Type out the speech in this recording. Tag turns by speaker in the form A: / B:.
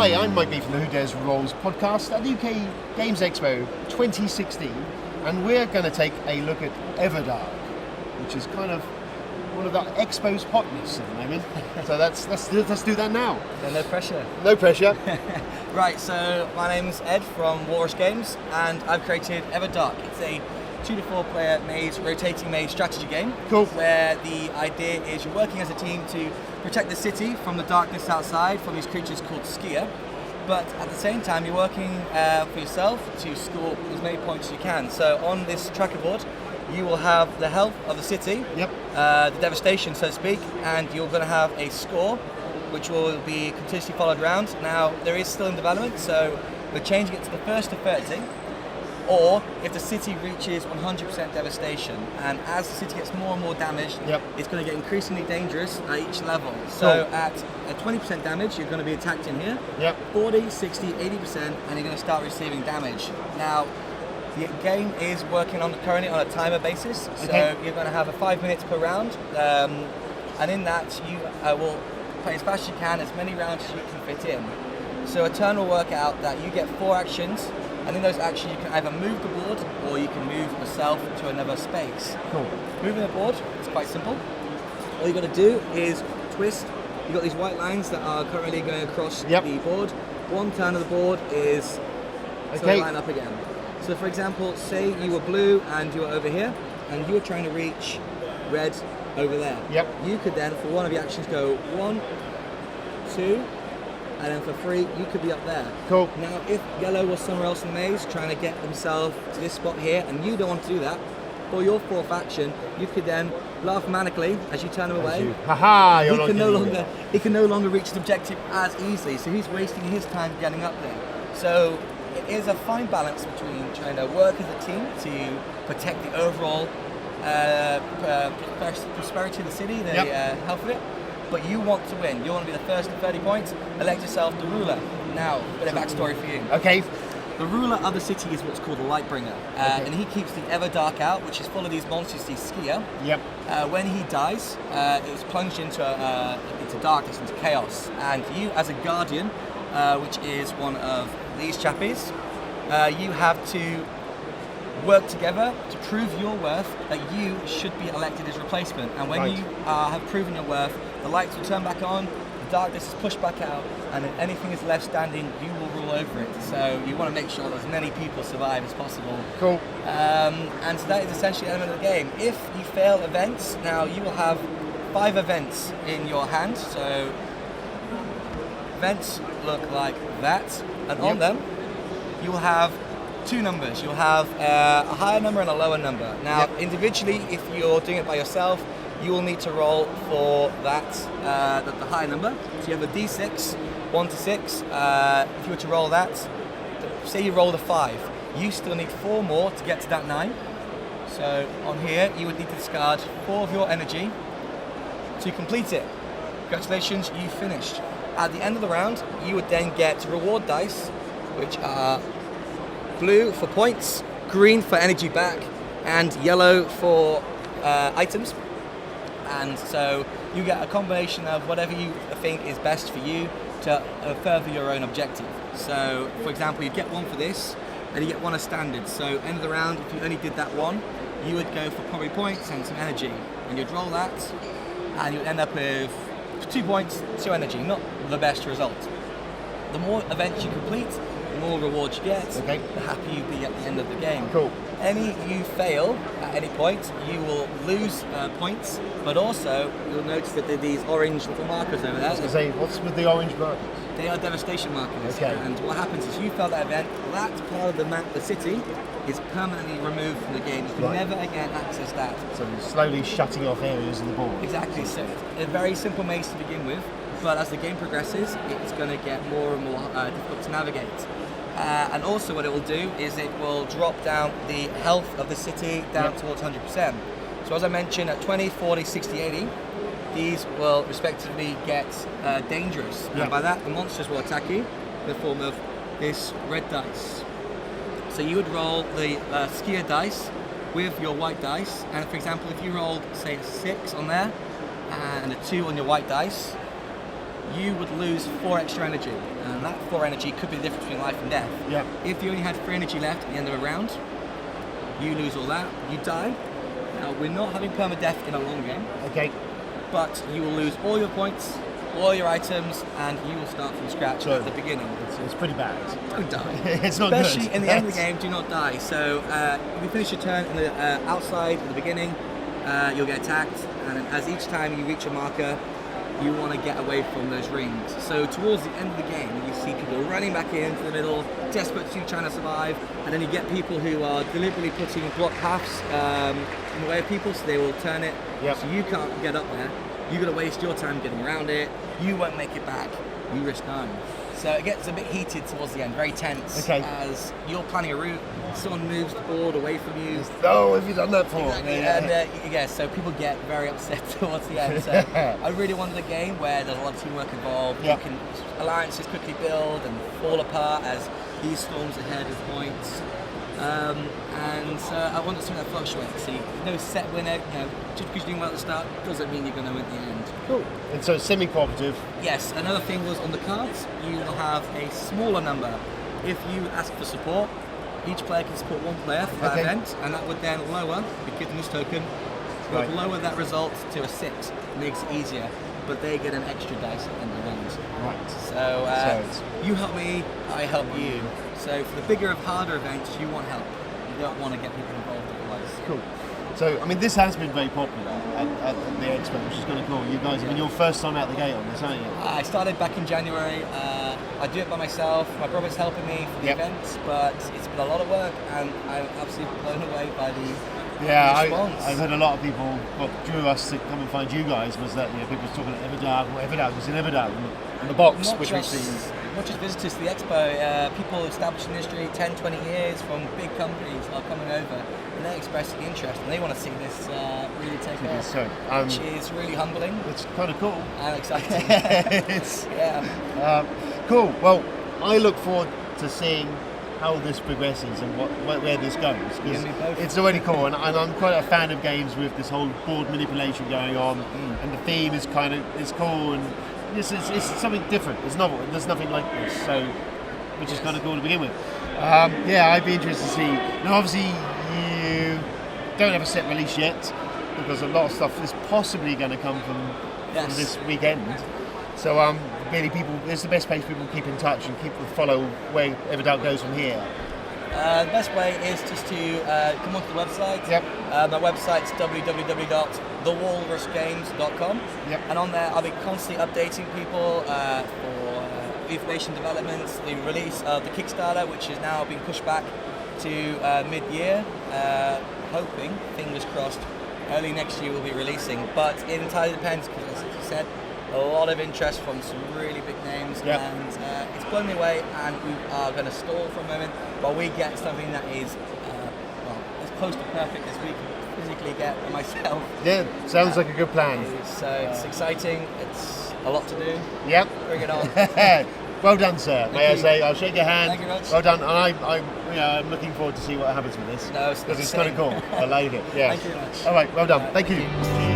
A: Hi, I'm Mike B from the Who Dares Rolls podcast at the UK Games Expo 2016, and we're going to take a look at Everdark, which is kind of one of the Expo's hotness at the moment. So let's do that now.
B: Yeah, no pressure.
A: No pressure.
B: Right, so my name's Ed from Walrus Games, and I've created Everdark. It's a 2 to 4 player rotating maze strategy game.
A: Cool.
B: Where the idea is you're working as a team to protect the city from the darkness outside from these creatures called Skier. But at the same time, you're working for yourself to score as many points as you can. So on this tracker board, you will have the health of the city, the devastation, so to speak, and you're going to have a score which will be continuously followed around. Now, there is still in development, so we're changing it to the first to 30, or if the city reaches 100% devastation, and as the city gets more and more damaged, it's going to get increasingly dangerous at each level. So at 20% damage, you're going to be attacked in here, 40, 60, 80%, and you're going to start receiving damage. Now, the game is working currently on a timer basis, so you're going to have 5 minutes per round, and in that you will play as fast as you can, as many rounds as you can fit in. So a turn will work out that you get 4 actions, and in those actions you can either move the board or you can move yourself to another space.
A: Cool.
B: Moving the board is quite simple. All you got to do is twist. You've got these white lines that are currently going across the board. One turn of the board is to line up again. So for example, say you were blue and you were over here, and you were trying to reach red over there. You could then, for one of your actions, go 1, 2, and then for 3, you could be up there.
A: Cool.
B: Now, if yellow was somewhere else in the maze, trying to get themselves to this spot here, and you don't want to do that, for your 4th action, you could then laugh manically as you turn him away.
A: Haha!
B: He can no longer reach the objective as easily, so he's wasting his time getting up there. So it is a fine balance between trying to work as a team to protect the overall prosperity of the city, the health of it, but you want to win. You want to be the first to 30 points. Elect yourself the ruler. Now, a bit of backstory for you.
A: Okay.
B: The ruler of the city is what's called the Lightbringer, and he keeps the Everdark out, which is full of these monsters, these Skier. When he dies, it's plunged into darkness, into chaos, and you, as a guardian, which is one of these chappies, you have to work together to prove your worth that you should be elected as replacement. And when you have proven your worth, the lights will turn back on, the darkness is pushed back out, and if anything is left standing, you will rule over it. So you want to make sure that as many people survive as possible.
A: Cool.
B: And so that is essentially the element of the game. If you fail events, now you will have 5 events in your hand. So events look like that, and on them you will have 2 numbers. You'll have a higher number and a lower number. Now, individually, if you're doing it by yourself, you will need to roll for that, the higher number. So you have a D6, 1 to 6. If you were to roll that, say you rolled a 5, you still need 4 more to get to that 9. So on here, you would need to discard 4 of your energy to complete it. Congratulations, you finished. At the end of the round, you would then get reward dice, which are blue for points, green for energy back, and yellow for items. And so you get a combination of whatever you think is best for you to further your own objective. So, for example, you get 1 for this, and you get 1 as standard. So, end of the round, if you only did that 1, you would go for probably points and some energy, and you'd roll that, and you'd end up with 2 points, 2 energy. Not the best result. The more events you complete, the more rewards you get, the happier you'll be at the end of the game.
A: Cool.
B: Any you fail at any point, you will lose points, but also you'll notice that there are these orange little markers over there.
A: I was going to say, what's with the orange markers?
B: They are devastation markers. And what happens is you fail that event, that part of the map, the city, is permanently removed from the game. You can never again access that.
A: So you're slowly shutting off areas of the board.
B: Exactly. So a very simple maze to begin with, but as the game progresses, it's going to get more and more difficult to navigate. And also what it will do is it will drop down the health of the city down towards 100%. So as I mentioned, at 20, 40, 60, 80, these will respectively get dangerous. And by that, the monsters will attack you in the form of this red dice. So you would roll the Skier dice with your white dice, and for example, if you rolled, say, a 6 on there, and a 2 on your white dice, you would lose 4 extra energy, and that 4 energy could be the difference between life and death.
A: Yeah.
B: If you only had 3 energy left at the end of a round, you lose all that, you die. Now, we're not having permadeath in a long game,
A: Okay.
B: but you will lose all your points, all your items, and you will start from scratch
A: So
B: at the beginning.
A: It's pretty bad.
B: Don't die.
A: It's not
B: Especially
A: good.
B: in the end of the game, do not die. So if you finish your turn in the outside at the beginning, you'll get attacked, and as each time you reach a marker, you want to get away from those rings. So towards the end of the game, you see people running back into the middle, desperate to trying to survive, and then you get people who are deliberately putting block paths in the way of people, so they will turn it,
A: Yep.
B: so you can't get up there. You're going to waste your time getting around it, you won't make it back, you risk dying. So it gets a bit heated towards the end, very tense,
A: Okay.
B: as you're planning a route, someone moves the board away from you.
A: Oh, have you done that for?
B: Exactly. And yeah, so people get very upset towards the end. So I really wanted a game where there's a lot of teamwork involved.
A: Yeah.
B: You can alliances quickly build and fall apart as he storms ahead with points. And I wanted something that fluctuates. See, no set winner. Just because you're doing well at the start doesn't mean you're going to win at the end.
A: Cool. And so it's semi-cooperative.
B: Yes, another thing was on the cards, you will have a smaller number. If you ask for support, each player can support one player for that
A: Okay.
B: event, and that would then lower, we give them this token, would
A: Right.
B: lower that result to a 6, makes it easier, but they get an extra dice at the end of the round.
A: Right.
B: So,
A: it's-
B: you help me, I help you. So for the bigger of harder events, you want help. You don't want to get people involved otherwise.
A: Cool. So, I mean, this has been very popular at the expo, which is kind of cool. You guys, I mean, your first time out the gate on this, aren't you?
B: I started back in January. I do it by myself. My brother's helping me for the
A: Yep.
B: events, but it's been a lot of work, and I'm absolutely blown away by the
A: Yeah,
B: response.
A: I've heard a lot of people. What drew us to come and find you guys was that people were talking about Everdark. Well, Everdark was in Everdark and the box,
B: Not
A: which
B: just,
A: we've seen.
B: not just visitors to the expo, people established in the industry 10, 20 years from big companies are coming over, and they're expressing interest, and they want to see this really take off,
A: So,
B: which is really humbling
A: it's kind of cool.
B: and exciting.
A: It's
B: Yeah.
A: cool. Well, I look forward to seeing how this progresses and where this goes, because
B: Yeah, me both.
A: it's already cool, and I'm quite a fan of games with this whole board manipulation going on, and the theme is it's cool, and it's something different. It's novel. There's nothing like this, so which is kind of cool to begin with. Yeah, I'd be interested to see. Now, obviously, you don't have a set release yet, because a lot of stuff is possibly going to come from
B: Yes.
A: this weekend. So, really, it's the best place people keep in touch and follow where Everdark goes from here.
B: The best way is just to come onto the website.
A: Yep.
B: My website's www.thewalrusgames.com.
A: Yep.
B: And on there, I'll be constantly updating people for information developments, the release of the Kickstarter, which is now being pushed back to mid-year. Hoping, fingers crossed, early next year we'll be releasing. But it entirely depends, because as you said, a lot of interest from some really big names,
A: Yep.
B: and it's blown me away, and we are going to stall for a moment while we get something that is as close to perfect as we can physically get for myself.
A: Yeah, sounds like a good plan.
B: So it's exciting, it's a lot to do.
A: Yep.
B: Bring it on.
A: Well done, sir. May I
B: you.
A: say? I'll shake your hand.
B: Thank you very much.
A: Well done, and I'm looking forward to see what happens with this.
B: No, it's
A: because it's
B: the
A: kind of
B: same.
A: cool. I like it. Yeah.
B: Thank you very much.
A: All right. Well done.
B: All right,
A: thank
B: thank
A: you.
B: you.